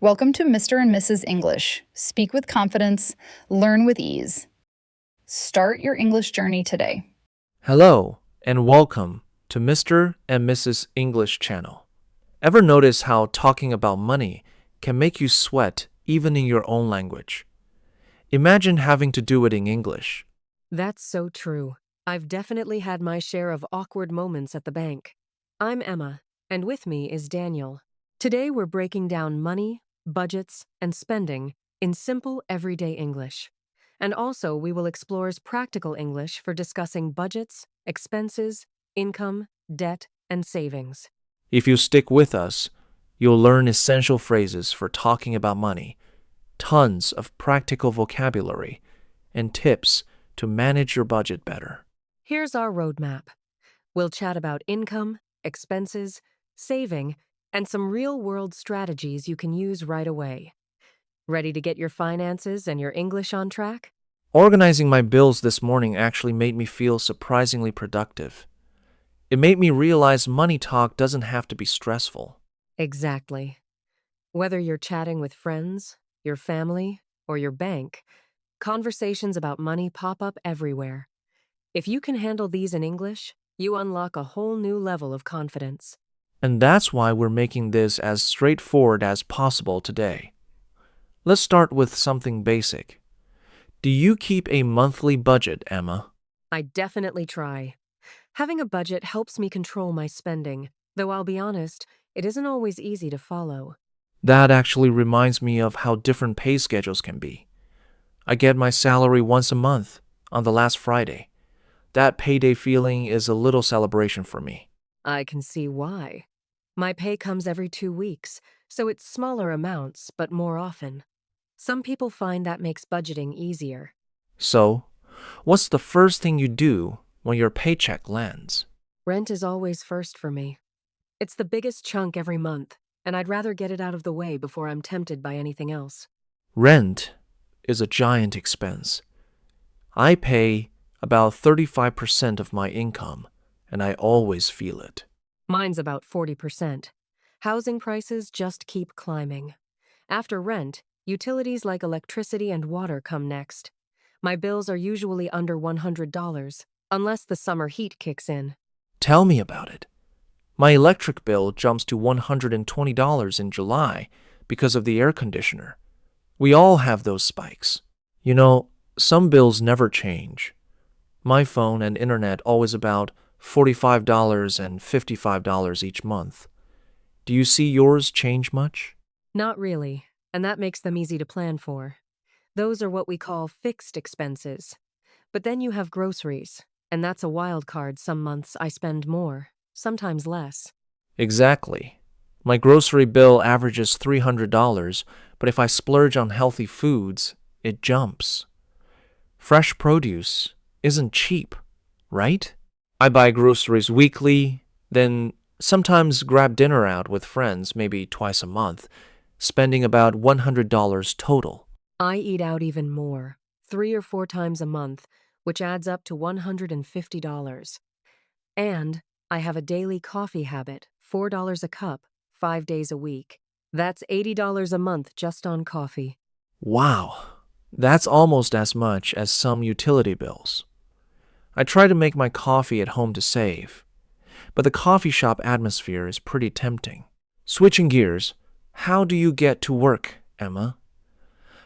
Welcome to Mr. and Mrs. English. Speak with confidence, learn with ease. Start your English journey today. Hello, and welcome to Mr. and Mrs. English channel. Ever notice how talking about money can make you sweat even in your own language? Imagine having to do it in English. That's so true. I've definitely had my share of awkward moments at the bank. I'm Emma, and with me is Daniel. Today we're breaking down money, budgets, and spending in simple everyday English. And also we will explore practical English for discussing budgets, expenses, income, debt, and savings. If you stick with us, you'll learn essential phrases for talking about money, tons of practical vocabulary, and tips to manage your budget better. Here's our roadmap. We'll chat about income, expenses, saving, and some real-world strategies you can use right away. Ready to get your finances and your English on track? Organizing my bills this morning actually made me feel surprisingly productive. It made me realize money talk doesn't have to be stressful. Exactly. Whether you're chatting with friends, your family, or your bank, conversations about money pop up everywhere. If you can handle these in English, you unlock a whole new level of confidence. And that's why we're making this as straightforward as possible today. Let's start with something basic. Do you keep a monthly budget, Emma? I definitely try. Having a budget helps me control my spending, though I'll be honest, it isn't always easy to follow. That actually reminds me of how different pay schedules can be. I get my salary once a month, on the last Friday. That payday feeling is a little celebration for me. I can see why. My pay comes every 2 weeks, so it's smaller amounts, but more often. Some people find that makes budgeting easier. So, what's the first thing you do when your paycheck lands? Rent is always first for me. It's the biggest chunk every month, and I'd rather get it out of the way before I'm tempted by anything else. Rent is a giant expense. I pay about 35% of my income, and I always feel it. Mine's about 40%. Housing prices just keep climbing. After rent, utilities like electricity and water come next. My bills are usually under $100, unless the summer heat kicks in. Tell me about it. My electric bill jumps to $120 in July because of the air conditioner. We all have those spikes. You know, some bills never change. My phone and internet always about $45 and $55 each month. Do you see yours change much? Not really, and that makes them easy to plan for. Those are what we call fixed expenses. But then you have groceries, and that's a wild card. Some months I spend more, sometimes less. Exactly. My grocery bill averages $300, but if I splurge on healthy foods, it jumps. Fresh produce isn't cheap, right? I buy groceries weekly, then sometimes grab dinner out with friends maybe twice a month, spending about $100 total. I eat out even more, 3 or 4 times a month, which adds up to $150. And I have a daily coffee habit, $4 a cup, 5 days a week. That's $80 a month just on coffee. Wow, that's almost as much as some utility bills. I try to make my coffee at home to save, but the coffee shop atmosphere is pretty tempting. Switching gears, how do you get to work, Emma?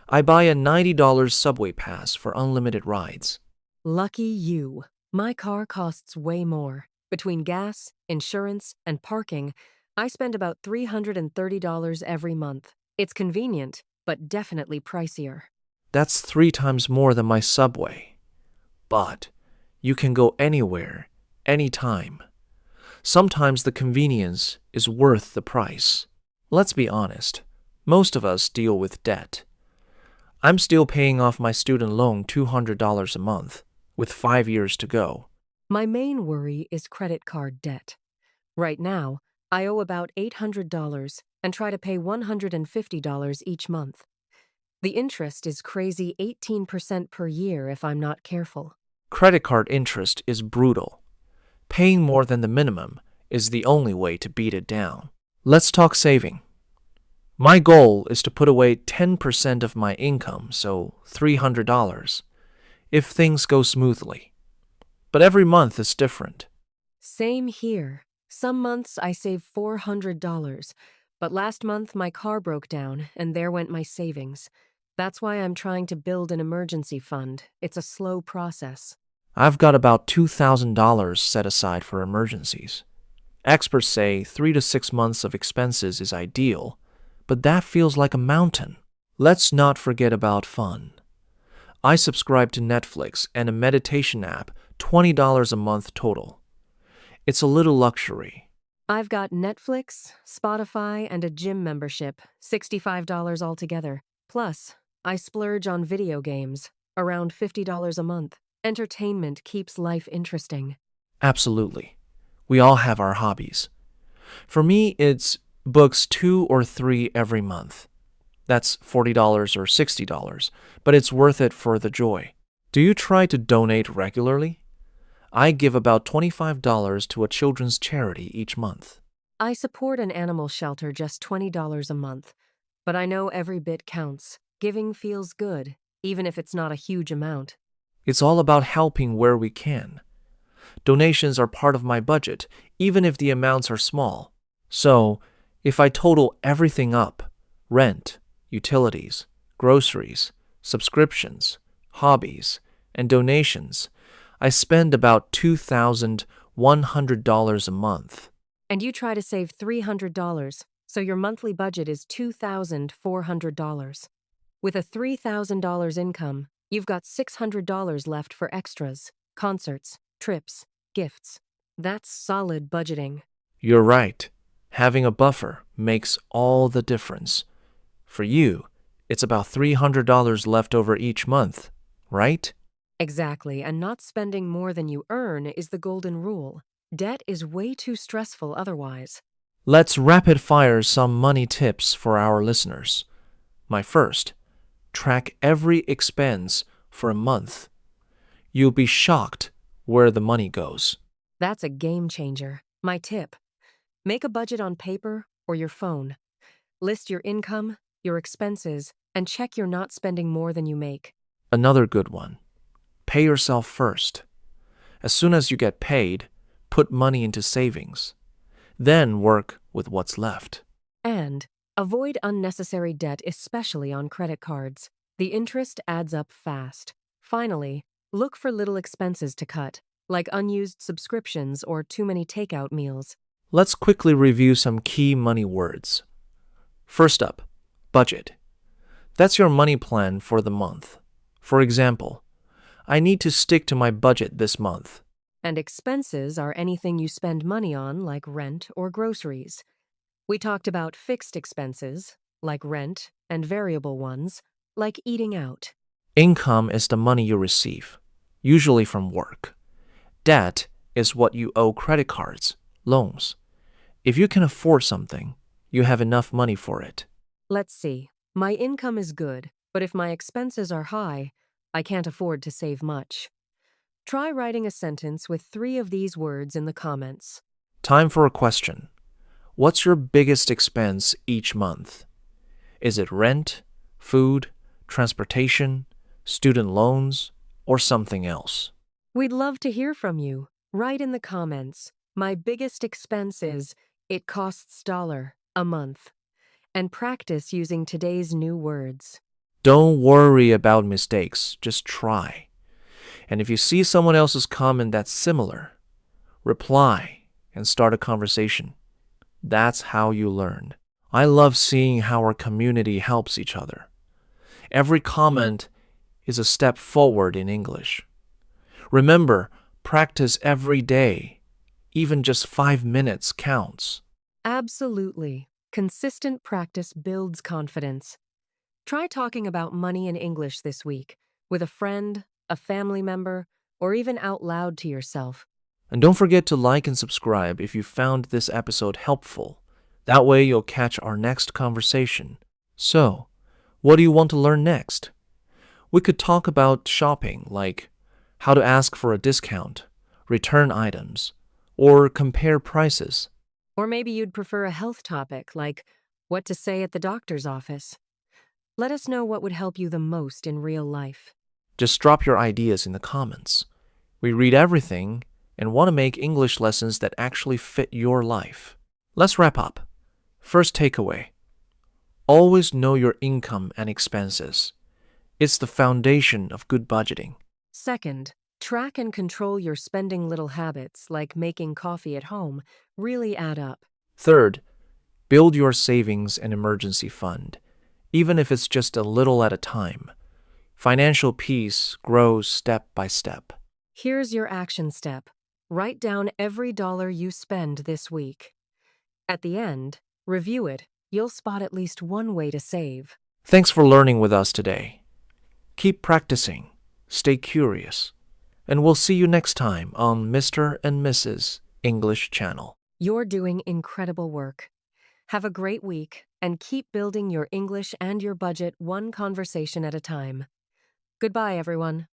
I buy a $90 subway pass for unlimited rides. Lucky you. My car costs way more. Between gas, insurance, and parking, I spend about $330 every month. It's convenient, but definitely pricier. That's 3 times more than my subway. But you can go anywhere, anytime. Sometimes the convenience is worth the price. Let's be honest, most of us deal with debt. I'm still paying off my student loan $200 a month, with 5 years to go. My main worry is credit card debt. Right now, I owe about $800 and try to pay $150 each month. The interest is crazy 18% per year if I'm not careful. Credit card interest is brutal. Paying more than the minimum is the only way to beat it down. Let's talk saving. My goal is to put away 10% of my income, so $300, if things go smoothly. But every month is different. Same here. Some months I save $400, but last month my car broke down and there went my savings. That's why I'm trying to build an emergency fund. It's a slow process. I've got about $2,000 set aside for emergencies. Experts say 3 to 6 months of expenses is ideal, but that feels like a mountain. Let's not forget about fun. I subscribe to Netflix and a meditation app, $20 a month total. It's a little luxury. I've got Netflix, Spotify, and a gym membership, $65 altogether. Plus, I splurge on video games, around $50 a month. Entertainment keeps life interesting. Absolutely. We all have our hobbies. For me, it's books 2 or 3 every month. That's $40 or $60, but it's worth it for the joy. Do you try to donate regularly? I give about $25 to a children's charity each month. I support an animal shelter just $20 a month, but I know every bit counts. Giving feels good, even if it's not a huge amount. It's all about helping where we can. Donations are part of my budget, even if the amounts are small. So, if I total everything up, rent, utilities, groceries, subscriptions, hobbies, and donations, I spend about $2,100 a month. And you try to save $300, so your monthly budget is $2,400. With a $3,000 income, you've got $600 left for extras, concerts, trips, gifts. That's solid budgeting. You're right. Having a buffer makes all the difference. For you, it's about $300 left over each month, right? Exactly, and not spending more than you earn is the golden rule. Debt is way too stressful otherwise. Let's rapid fire some money tips for our listeners. My first, track every expense for a month. You'll be shocked where the money goes. That's a game changer. My tip: make a budget on paper or your phone. List your income, your expenses, and check you're not spending more than you make. Another good one, pay yourself first. As soon as you get paid, put money into savings. Then work with what's left. And avoid unnecessary debt, especially on credit cards. The interest adds up fast. Finally, look for little expenses to cut, like unused subscriptions or too many takeout meals. Let's quickly review some key money words. First up, budget. That's your money plan for the month. For example, I need to stick to my budget this month. And expenses are anything you spend money on, like rent or groceries. We talked about fixed expenses, like rent, and variable ones, like eating out. Income is the money you receive, usually from work. Debt is what you owe credit cards, loans. If you can afford something, you have enough money for it. Let's see. My income is good, but if my expenses are high, I can't afford to save much. Try writing a sentence with 3 of these words in the comments. Time for a question. What's your biggest expense each month? Is it rent, food, transportation, student loans, or something else? We'd love to hear from you. Write in the comments. My biggest expense is, it costs $1 a month. And practice using today's new words. Don't worry about mistakes, just try. And if you see someone else's comment that's similar, reply and start a conversation. That's how you learn. I love seeing how our community helps each other. Every comment is a step forward in English. Remember, practice every day. Even just 5 minutes counts. Absolutely. Consistent practice builds confidence. Try talking about money in English this week with a friend, a family member, or even out loud to yourself. And don't forget to like and subscribe if you found this episode helpful. That way you'll catch our next conversation. So, what do you want to learn next? We could talk about shopping, like how to ask for a discount, return items, or compare prices. Or maybe you'd prefer a health topic like what to say at the doctor's office. Let us know what would help you the most in real life. Just drop your ideas in the comments. We read everything and want to make English lessons that actually fit your life. Let's wrap up. First takeaway. Always know your income and expenses. It's the foundation of good budgeting. Second, track and control your spending. Little habits like making coffee at home really add up. Third, build your savings and emergency fund, even if it's just a little at a time. Financial peace grows step by step. Here's your action step. Write down every dollar you spend this week. At the end, review it. You'll spot at least one way to save. Thanks for learning with us today. Keep practicing, stay curious, and we'll see you next time on Mr. and Mrs. English Channel. You're doing incredible work. Have a great week and keep building your English and your budget one conversation at a time. Goodbye, everyone.